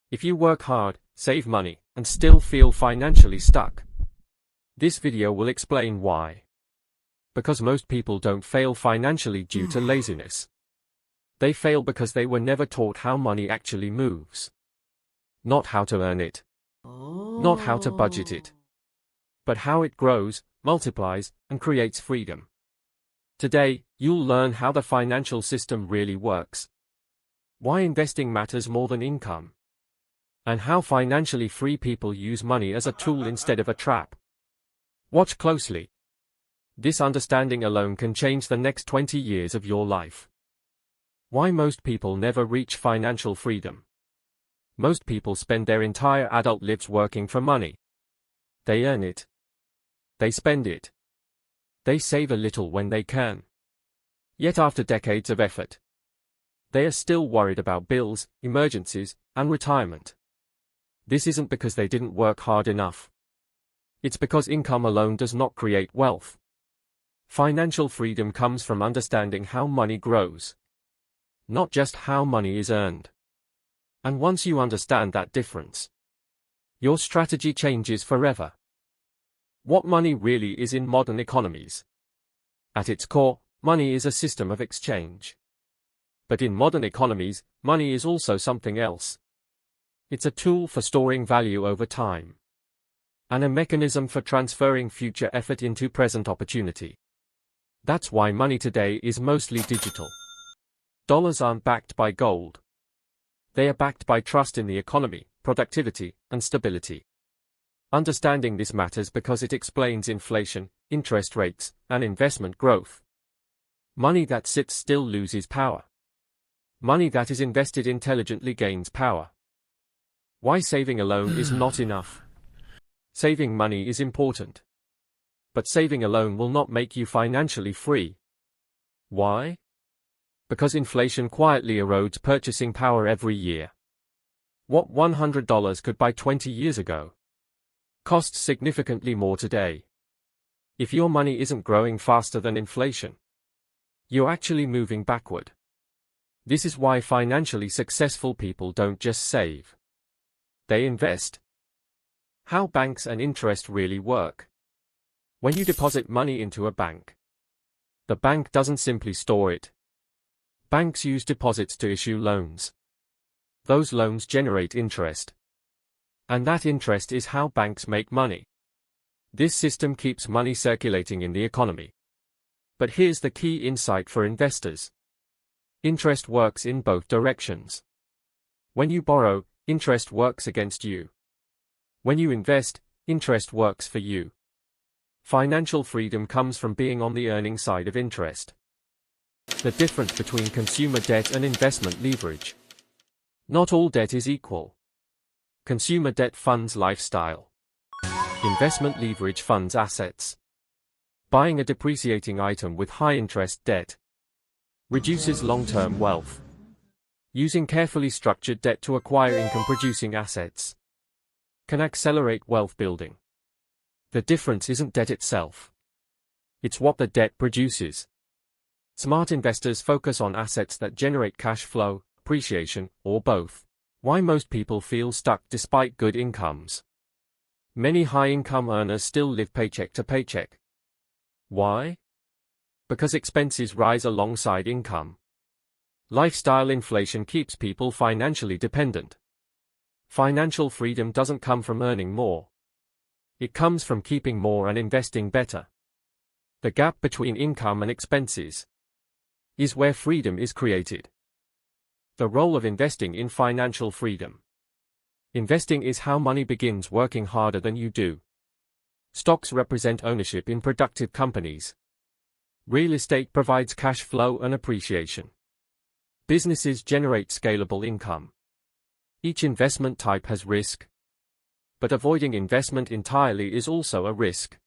If you work hard, save money, and still feel financially stuck, this video will explain why. Because most people don't fail financially due to laziness. They fail because they were never taught how money actually moves. Not how to earn it. Not how to budget it. But how it grows, multiplies, and creates freedom. Today, you'll learn how the financial system really works. Why investing matters more than income. And how financially free people use money as a tool instead of a trap. Watch closely. This understanding alone can change the next 20 years of your life. Why most people never reach financial freedom. Most people spend their entire adult lives working for money. They earn it. They spend it. They save a little when they can. Yet after decades of effort, they are still worried about bills, emergencies, and retirement. This isn't because they didn't work hard enough. It's because income alone does not create wealth. Financial freedom comes from understanding how money grows, not just how money is earned. And once you understand that difference, your strategy changes forever. What money really is in modern economies. At its core, money is a system of exchange. But in modern economies, money is also something else. It's a tool for storing value over time, and a mechanism for transferring future effort into present opportunity. That's why money today is mostly digital. Dollars aren't backed by gold. They are backed by trust in the economy, productivity, and stability. Understanding this matters because it explains inflation, interest rates, and investment growth. Money that sits still loses power. Money that is invested intelligently gains power. Why saving alone is not enough. Saving money is important. But saving alone will not make you financially free. Why? Because inflation quietly erodes purchasing power every year. What $100 could buy 20 years ago costs significantly more today. If your money isn't growing faster than inflation, you're actually moving backward. This is why financially successful people don't just save. They invest. How banks and interest really work. When you deposit money into a bank, the bank doesn't simply store it. Banks use deposits to issue loans. Those loans generate interest. And that interest is how banks make money. This system keeps money circulating in the economy. But here's the key insight for investors. Interest works in both directions. When you borrow, interest works against you. When you invest, interest works for you. Financial freedom comes from being on the earning side of interest. The difference between consumer debt and investment leverage. Not all debt is equal. Consumer debt funds lifestyle. Investment leverage funds assets. Buying a depreciating item with high interest debt reduces long-term wealth. Using carefully structured debt to acquire income-producing assets can accelerate wealth building. The difference isn't debt itself. It's what the debt produces. Smart investors focus on assets that generate cash flow, appreciation, or both. Why most people feel stuck despite good incomes. Many high-income earners still live paycheck to paycheck. Why? Because expenses rise alongside income. Lifestyle inflation keeps people financially dependent. Financial freedom doesn't come from earning more. It comes from keeping more and investing better. The gap between income and expenses is where freedom is created. The role of investing in financial freedom. Investing is how money begins working harder than you do. Stocks represent ownership in productive companies. Real estate provides cash flow and appreciation. Businesses generate scalable income. Each investment type has risk. But avoiding investment entirely is also a risk.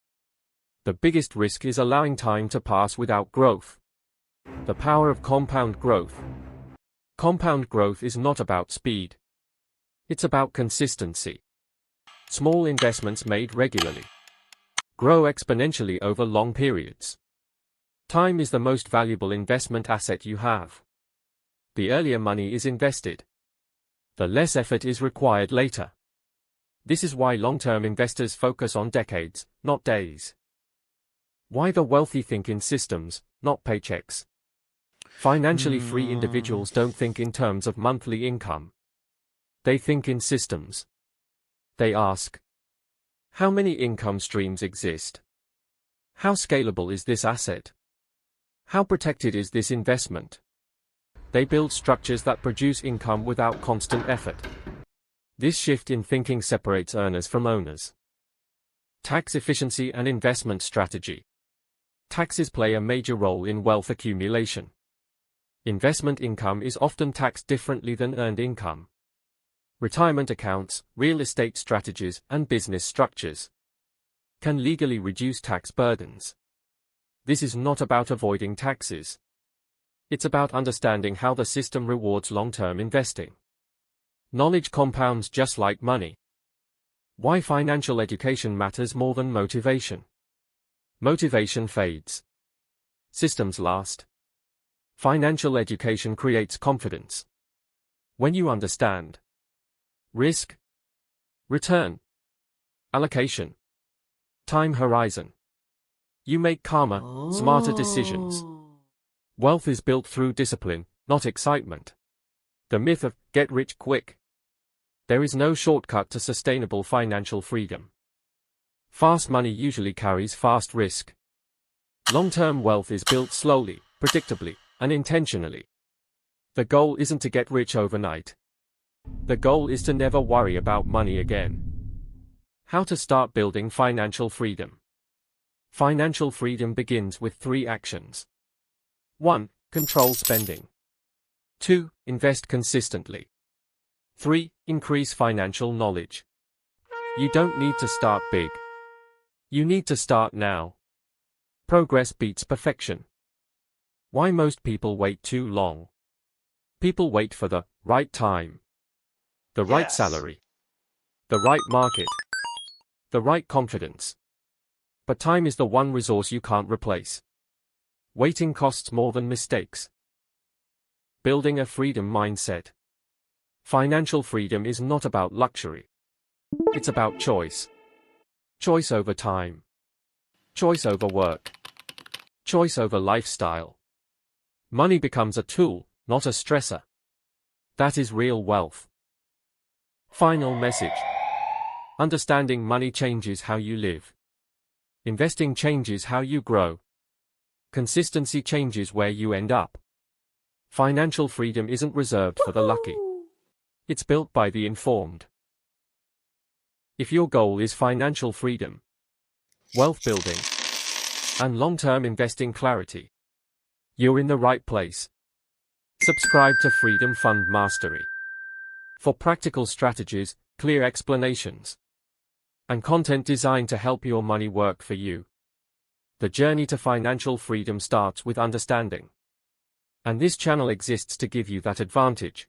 The biggest risk is allowing time to pass without growth. The power of compound growth. Compound growth is not about speed. It's about consistency. Small investments made regularly grow exponentially over long periods. Time is the most valuable investment asset you have. The earlier money is invested, the less effort is required later. This is why long-term investors focus on decades, not days. Why the wealthy think in systems, not paychecks. Financially free individuals don't think in terms of monthly income. They think in systems. They ask, how many income streams exist? How scalable is this asset? How protected is this investment? They build structures that produce income without constant effort. This shift in thinking separates earners from owners. Tax efficiency and investment strategy. Taxes play a major role in wealth accumulation. Investment income is often taxed differently than earned income. Retirement accounts, real estate strategies, and business structures can legally reduce tax burdens. This is not about avoiding taxes. It's about understanding how the system rewards long-term investing. Knowledge compounds just like money. Why financial education matters more than motivation. Motivation fades. Systems last. Financial education creates confidence. When you understand risk, return, allocation, time horizon, you make calmer, smarter decisions. Wealth is built through discipline, not excitement. The myth of get rich quick. There is no shortcut to sustainable financial freedom. Fast money usually carries fast risk. Long-term wealth is built slowly, predictably, and intentionally. The goal isn't to get rich overnight. The goal is to never worry about money again. How to start building financial freedom. Financial freedom begins with 3 actions. 1. Control spending. 2. Invest consistently. 3. Increase financial knowledge. You don't need to start big. You need to start now. Progress beats perfection. Why most people wait too long? People wait for the right time, the right salary, the right market, the right confidence. But time is the one resource you can't replace. Waiting costs more than mistakes. Building a freedom mindset. Financial freedom is not about luxury. It's about choice. Choice over time. Choice over work. Choice over lifestyle. Money becomes a tool, not a stressor. That is real wealth. Final message. Understanding money changes how you live. Investing changes how you grow. Consistency changes where you end up. Financial freedom isn't reserved for the lucky. It's built by the informed. If your goal is financial freedom, wealth building, and long-term investing clarity, you're in the right place. Subscribe to Freedom Fund Mastery for practical strategies, clear explanations, and content designed to help your money work for you. The journey to financial freedom starts with understanding. And this channel exists to give you that advantage.